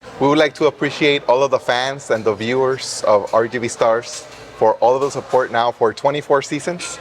We would like to appreciate all of the fans and the viewers of RGV Stars for all of the support now for 24 seasons.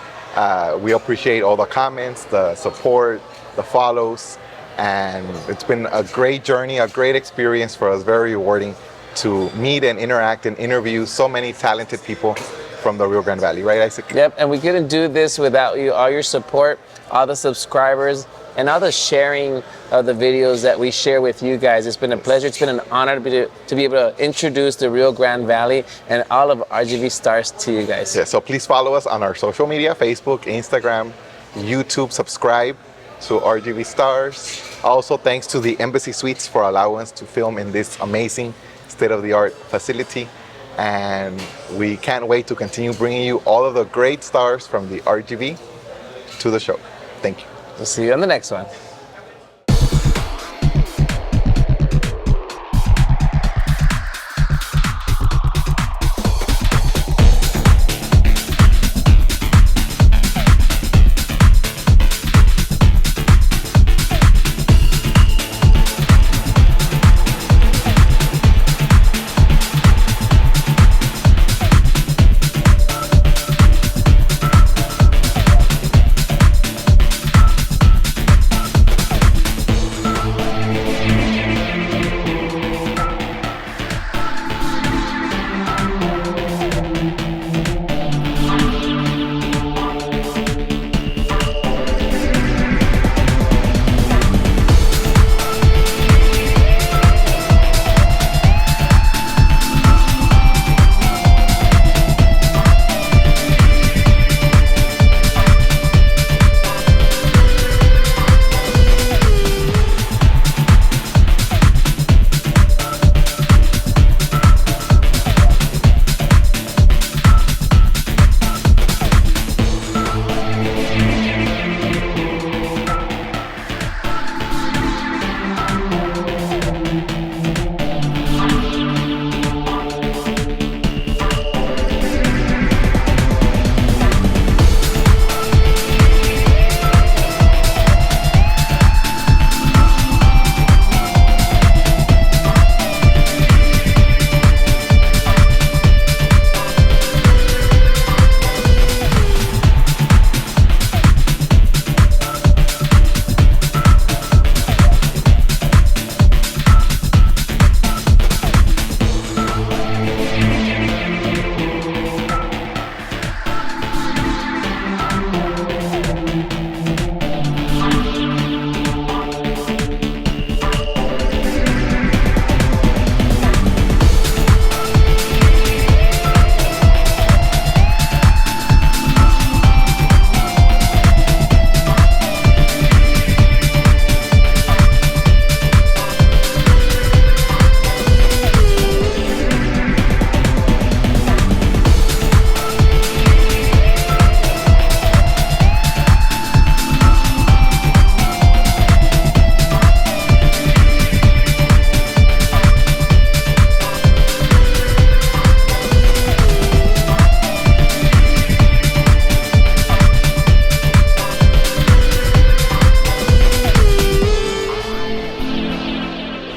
We appreciate all the comments, the support, the follows, and it's been a great journey, a great experience for us, very rewarding to meet and interact and interview so many talented people from the Rio Grande Valley, right, Isaac? Yep, and we couldn't do this without you, all your support, all the subscribers, and all the sharing of the videos that we share with you guys. It's been a pleasure. It's been an honor to be able to introduce the Rio Grande Valley and all of RGV Stars to you guys. Yeah, so please follow us on our social media, Facebook, Instagram, YouTube, subscribe to RGV Stars. Also, thanks to the Embassy Suites for allowing us to film in this amazing state-of-the-art facility. And we can't wait to continue bringing you all of the great stars from the RGV to the show. Thank you. We'll see you on the next one.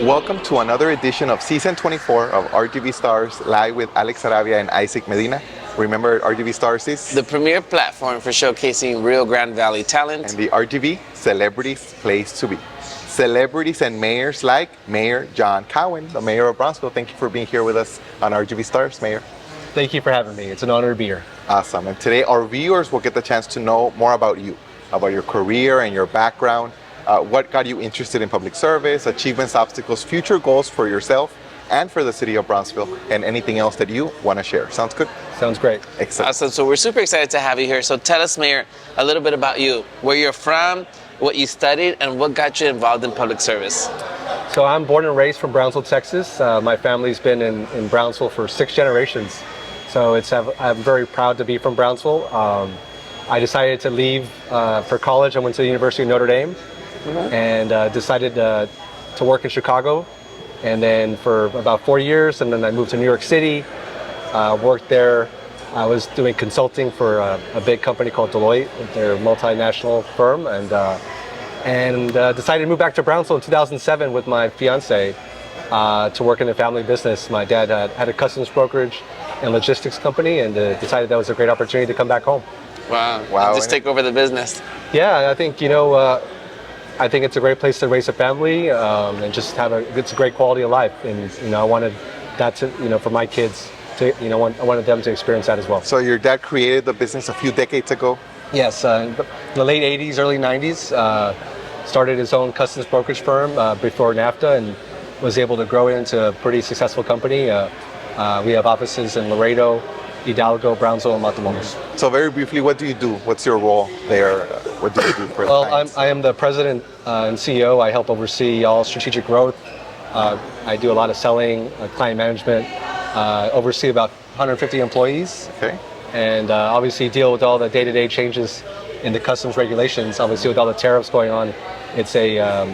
Welcome to another edition of Season 24 of RGV Stars, live with Alex Arabia and Isaac Medina. Remember, RGV Stars is the premier platform for showcasing Rio Grande Valley talent. And the RGV, Celebrities Place to Be. Celebrities and mayors like Mayor John Cowen, the mayor of Brownsville. Thank you for being here with us on RGV Stars, Mayor. Thank you for having me. It's an honor to be here. Awesome. And today our viewers will get the chance to know more about you, about your career and your background. What got you interested in public service, achievements, obstacles, future goals for yourself and for the city of Brownsville, and anything else that you want to share. Sounds good? Sounds great. Excellent. Awesome. So we're super excited to have you here. So tell us, Mayor, a little bit about you, where you're from, what you studied, and what got you involved in public service. So I'm born and raised from Brownsville, Texas. My family's been in Brownsville for 6 generations. So I'm very proud to be from Brownsville. I decided to leave for college. I went to the University of Notre Dame. And decided to work in Chicago, and then for about 4 years, and then I moved to New York City, worked there. I was doing consulting for a big company called Deloitte. They're a multinational firm, and decided to move back to Brownsville in 2007 with my fiance, to work in a family business. My dad had a customs brokerage and logistics company, and decided that was a great opportunity to come back home. Wow. Wow. Just take over the business. Yeah, I think I think it's a great place to raise a family and just it's a great quality of life. And I wanted that to for my kids to I wanted them to experience that as well. So your dad created the business a few decades ago. Yes, in the late 80s, early 90s, started his own customs brokerage firm before NAFTA, and was able to grow it into a pretty successful company. We have offices in Laredo, Hidalgo, Brownsville, and Matamoros. So very briefly, what do you do? What's your role there? What do you do for Well, clients? I am the president and CEO. I help oversee all strategic growth. I do a lot of selling, client management, oversee about 150 employees. Okay. And obviously deal with all the day-to-day changes in the customs regulations. Obviously, with all the tariffs going on, it's a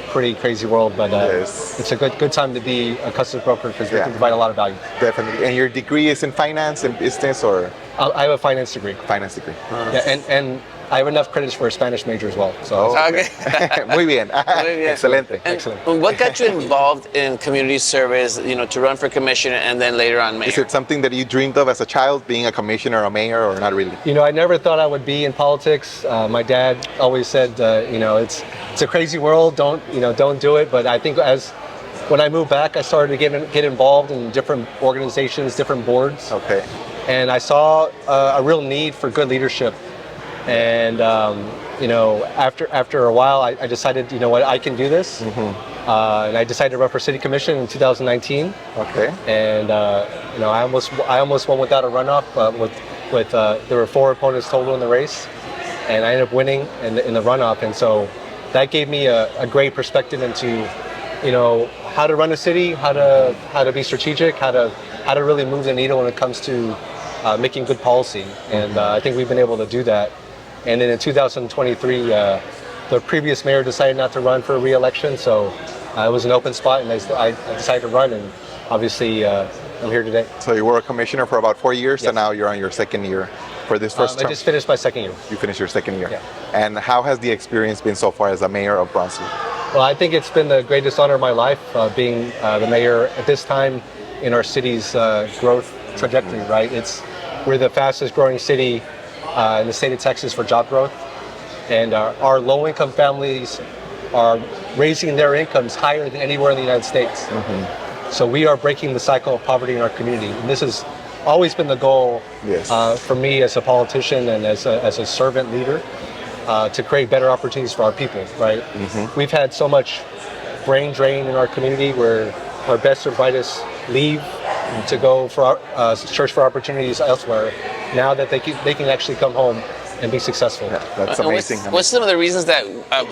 pretty crazy world, but Yes. it's a good time to be a customs broker because we can provide a lot of value. Definitely. And your degree is in finance and business, or I have a finance degree. finance degree? Yeah, and I have enough credits for a Spanish major as well. So Okay. Muy bien. bien. Excelente. And Excellent. what got you involved in community service, to run for commissioner and then later on mayor? Is it something that you dreamed of as a child, being a commissioner or mayor, or not really? I never thought I would be in politics. My dad always said, it's a crazy world. Don't do it. But I think when I moved back, I started to get involved in different organizations, different boards, Okay. and I saw a real need for good leadership. And after a while, I decided, I can do this. And I decided to run for city commission in 2019. Okay. And I almost won without a runoff. There were 4 opponents total in the race, and I ended up winning in the runoff. And so that gave me a great perspective into how to run a city, how to be strategic, how to really move the needle when it comes to making good policy. And I think we've been able to do that. And then in 2023, the previous mayor decided not to run for re-election, so it was an open spot, and I decided to run, and obviously I'm here today. So you were a commissioner for about 4 years, Yes. and now you're on your second year for this first I term. just finished my second year. You finished your second year. Yeah. And how has the experience been so far as a mayor of Brownsville? Well, I think it's been the greatest honor of my life, being the mayor at this time in our city's growth trajectory, right? We're the fastest growing city in the state of Texas for job growth. And our low-income families are raising their incomes higher than anywhere in the United States. So we are breaking the cycle of poverty in our community. And this has always been the goal for me as a politician and as a servant leader, to create better opportunities for our people, right? We've had so much brain drain in our community where our best and brightest leave to go for search for opportunities elsewhere. Now that they can actually come home and be successful. Yeah, that's And amazing. What's some of the reasons that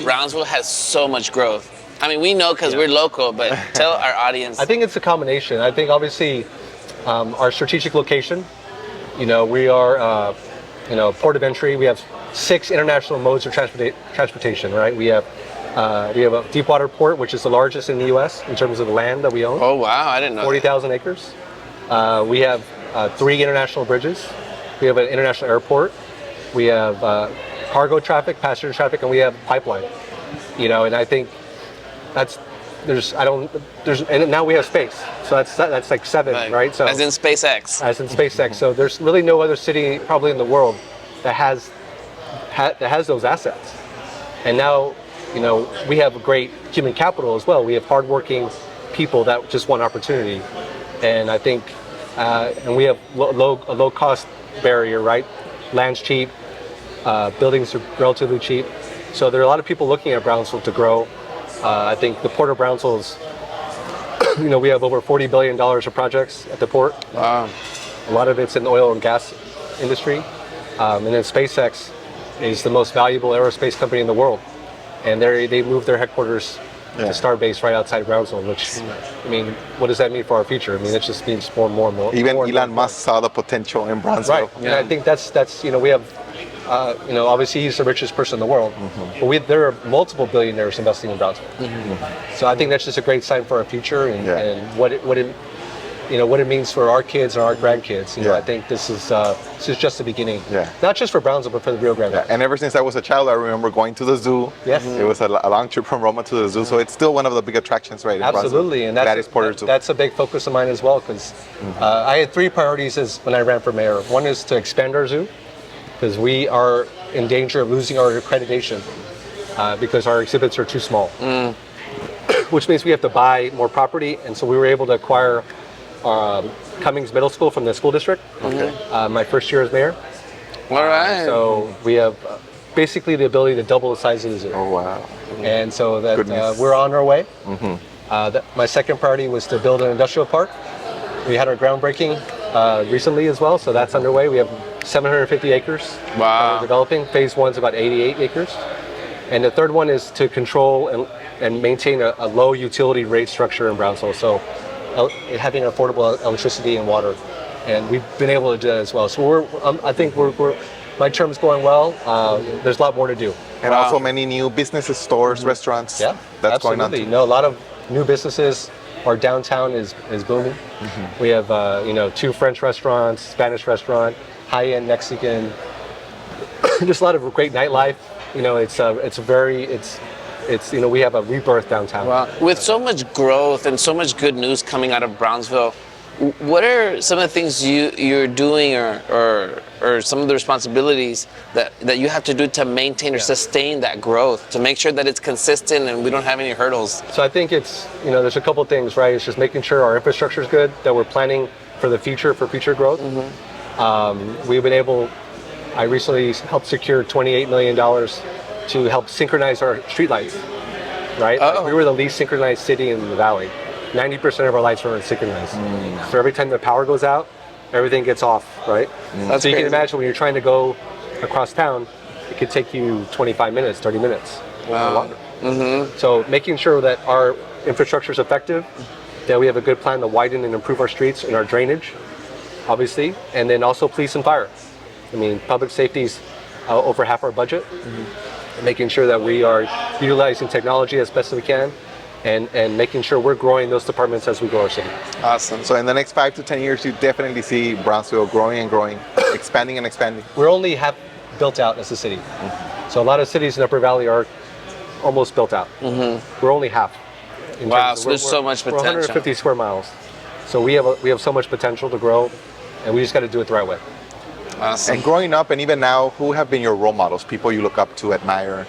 Brownsville has so much growth? I mean, we know because we're local, but tell our audience. I think it's a combination. I think obviously our strategic location. We are port of entry. We have 6 international modes of transportation. Right. We have a deepwater port, which is the largest in the U.S. in terms of the land that we own. Oh wow, I didn't know. 40,000 acres. We have 3 international bridges. We have an international airport. We have cargo traffic, passenger traffic, and we have pipeline. And I think and now we have space. So that's like 7, right? So as in SpaceX. As in SpaceX. So there's really no other city probably in the world that has those assets. And now, we have a great human capital as well. We have hardworking people that just want opportunity. And I think, and we have a low cost barrier, right? Land's cheap, buildings are relatively cheap. So there are a lot of people looking at Brownsville to grow. I think the Port of Brownsville is, we have over $40 billion of projects at the port. Wow. A lot of it's in the oil and gas industry. And then SpaceX is the most valuable aerospace company in the world. And they moved their headquarters to Starbase right outside Brownsville, which, what does that mean for our future? It just means more and more. Even more and Elon more. Musk saw the potential in Brownsville. Right. And I think that's we have, obviously he's the richest person in the world, but there are multiple billionaires investing in Brownsville. So I think that's just a great sign for our future and what what it means for our kids and our grandkids. Yeah. I think this is just the beginning. Yeah. Not just for Brownsville, but for the Rio Grande. Yeah, and ever since I was a child, I remember going to the zoo. Yes. It was a long trip from Roma to the zoo, so it's still one of the big attractions, right? In Absolutely, Brownsville. and Gladys Porter Zoo. that's a big focus of mine as well, because I had 3 priorities when I ran for mayor. One is to expand our zoo, because we are in danger of losing our accreditation because our exhibits are too small, which means we have to buy more property, and so we were able to acquire Cummings Middle School from the school district. My first year as mayor. All right. So we have basically the ability to double the size of the zoo. Oh wow! And so that Goodness. we're on our way. My second priority was to build an industrial park. We had our groundbreaking recently as well, so that's underway. We have 750 acres that Wow. we're developing. Phase 1's about 88 acres. And the third one is to control and maintain a low utility rate structure in Brownsville, so having affordable electricity and water. And we've been able to do that as well. So I think my term's going well. There's a lot more to do. And also many new businesses, stores, restaurants. Yeah, that's absolutely. going on. Too. No, a lot of new businesses. Our downtown is booming. We have 2 French restaurants, Spanish restaurant, high-end Mexican. Just a lot of great nightlife. We have a rebirth downtown. Wow. With so much growth and so much good news coming out of Brownsville, what are some of the things you're doing or some of the responsibilities that you have to do to maintain or sustain that growth, to make sure that it's consistent and we don't have any hurdles? So I think there's a couple things, right? It's just making sure our infrastructure is good, that we're planning for the future, for future growth. I recently helped secure $28 million to help synchronize our streetlights, right? Oh. We were the least synchronized city in the valley. 90% of our lights were synchronized. So every time the power goes out, everything gets off, right? That's so you crazy. can imagine when you're trying to go across town, it could take you 25 minutes, 30 minutes, or longer. So making sure that our infrastructure is effective, that we have a good plan to widen and improve our streets and our drainage, obviously, and then also police and fire. I mean, public safety is over half our budget. Making sure that we are utilizing technology as best as we can, and making sure we're growing those departments as we grow our city. Awesome. So in the next 5 to 10 years, you definitely see Brownsville growing and growing, expanding and expanding. We're only half built out as a city. So a lot of cities in Upper Valley are almost built out. We're only half. Wow, so there's so much We're potential. 150 square miles. So we have so much potential to grow, and we just got to do it the right way. Awesome. And growing up, and even now, who have been your role models? People you look up to, admire,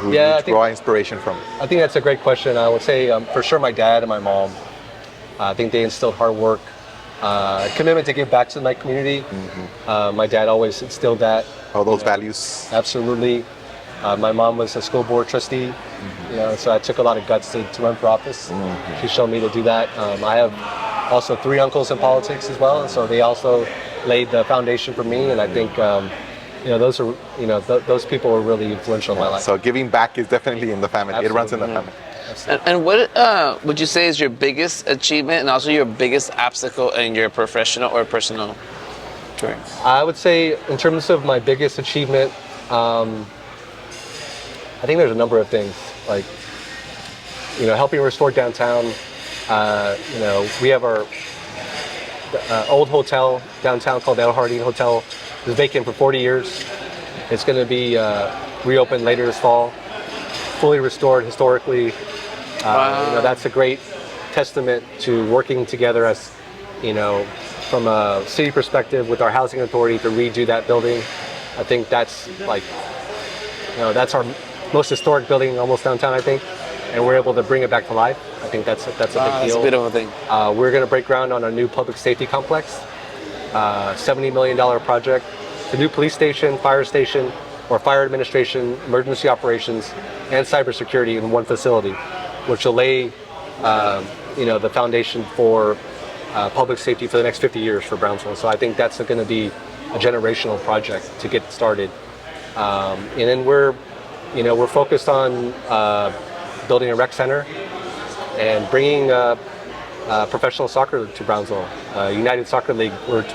who you draw inspiration from? I think that's a great question. I would say for sure my dad and my mom. I think they instilled hard work, commitment to give back to my community. My dad always instilled that. All those values. Absolutely. My mom was a school board trustee, so I took a lot of guts to run for office. She showed me to do that. I have also 3 uncles in politics as well, and so they also laid the foundation for me. And I think those are those people were really influential in my life. So giving back is definitely in the family. Absolutely. It runs in the family. And what would you say is your biggest achievement and also your biggest obstacle in your professional or personal career? I would say in terms of my biggest achievement, I think there's a number of things, like helping restore downtown. We have our old hotel downtown called El Jardín Hotel. It was vacant for 40 years. It's going to be reopened later this fall, fully restored historically. That's a great testament to working together as, from a city perspective with our housing authority to redo that building. I think that's that's our most historic building almost downtown, I think. And we're able to bring it back to life. I think that's a big deal. That's a beautiful thing. We're going to break ground on a new public safety complex, $70 million project. The new police station, fire station, or fire administration, emergency operations, and cybersecurity in one facility, which will lay the foundation for public safety for the next 50 years for Brownsville. So I think that's going to be a generational project to get started. And then we're focused on building a rec center and bringing professional soccer to Brownsville. United Soccer League, we're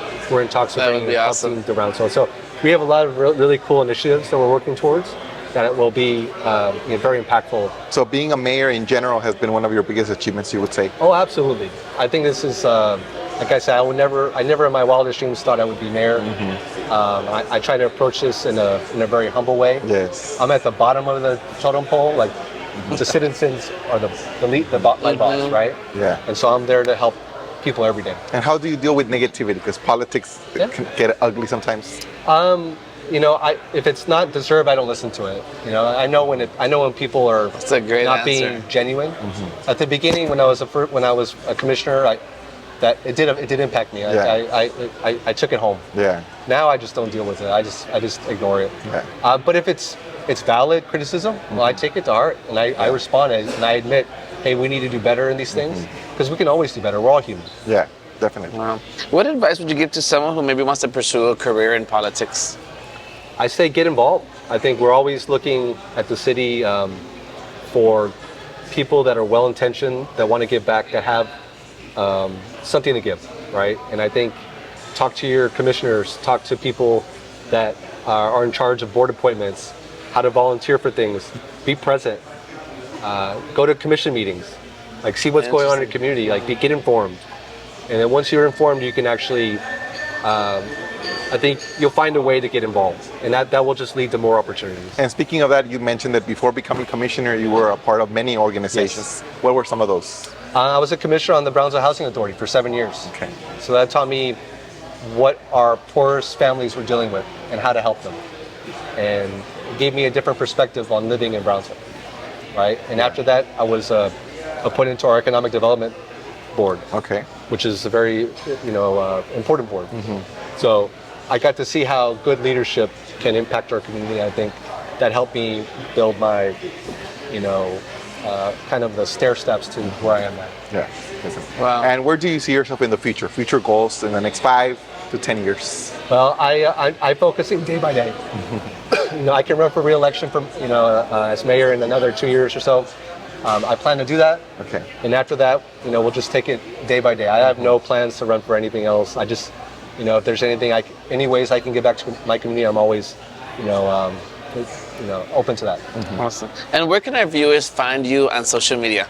in talks with bringing a team to Brownsville. So we have a lot of really cool initiatives that we're working towards. that will be very impactful. So being a mayor in general has been one of your biggest achievements, you would say? Oh, absolutely. I think this is, like I said, I never in my wildest dreams thought I would be mayor. I try to approach this in a very humble way. Yes. I'm at the bottom of the totem pole, like the citizens are my boss, right? Yeah. And so I'm there to help people every day. And how do you deal with negativity? Because politics Yeah. can get ugly sometimes. If it's not deserved, I don't listen to it. I know when people are That's a great not answer. being genuine. At the beginning, when I was a commissioner, it did impact me. Yeah. I took it home. Yeah. Now I just don't deal with it. I just ignore it. Yeah. But if it's valid criticism, well, I take it to heart and I respond and I admit, hey, we need to do better in these things because we can always do better. We're all human. Yeah, definitely. Wow. What advice would you give to someone who maybe wants to pursue a career in politics? I say get involved. I think we're always looking at the city for people that are well-intentioned, that want to give back, that have something to give, right? And I think talk to your commissioners, talk to people that are in charge of board appointments, how to volunteer for things, be present, go to commission meetings, like see what's going on in the community, like get informed. And then once you're informed, you can actually, I think you'll find a way to get involved, and that will just lead to more opportunities. And speaking of that, you mentioned that before becoming commissioner, you were a part of many organizations. Yes. What were some of those? I was a commissioner on the Brownsville Housing Authority for 7 years. Okay. So that taught me what our poorest families were dealing with and how to help them. And it gave me a different perspective on living in Brownsville, right? And after that, I was appointed to our Economic Development Board, Okay. which is a very important board. So I got to see how good leadership can impact our community. I think that helped me build my, kind of the stair steps to where I am now. Yeah. Definitely. Wow. And where do you see yourself in the future? Future goals in the next 5 to 10 years? Well, I focusing day by day. I can run for re-election as mayor in another 2 years or so. I plan to do that. Okay. And after that, we'll just take it day by day. I have no plans to run for anything else. I just, if there's any ways I can give back to my community, I'm always, open to that. Awesome. And where can our viewers find you on social media?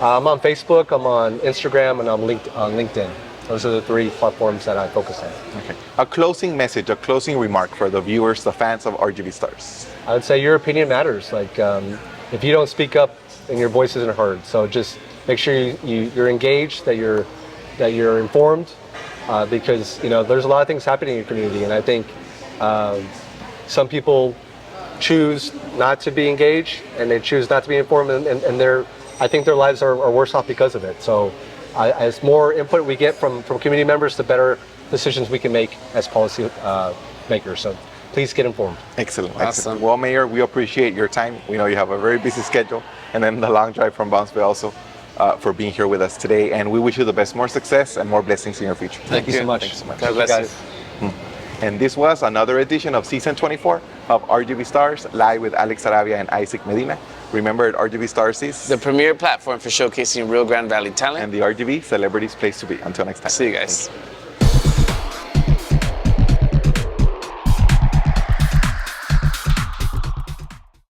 I'm on Facebook, I'm on Instagram, and I'm on LinkedIn. Those are the 3 platforms that I focus on. Okay. A closing message, a closing remark for the viewers, the fans of RGV Stars. I would say your opinion matters. Like, if you don't speak up, then your voice isn't heard. So just make sure you're engaged, that you're informed, because there's a lot of things happening in your community, and I think some people choose not to be engaged and they choose not to be informed, and I think their lives are worse off because of it. So as more input we get from community members, the better decisions we can make as policy makers. So please get informed. Excellent. Awesome. Excellent. Well, Mayor, we appreciate your time. We know you have a very busy schedule, and then the long drive from Brownsville also, for being here with us today. And we wish you the best, more success and more blessings in your future. Thank you so much. Thank you so much. God bless guys. you. And this was another edition of Season 24 of RGV Stars, live with Alex Sarabia and Isaac Medina. Remember, RGV Stars is The premier platform for showcasing Rio Grande Valley talent. and the RGV Celebrities Place to Be. Until next time. See you guys.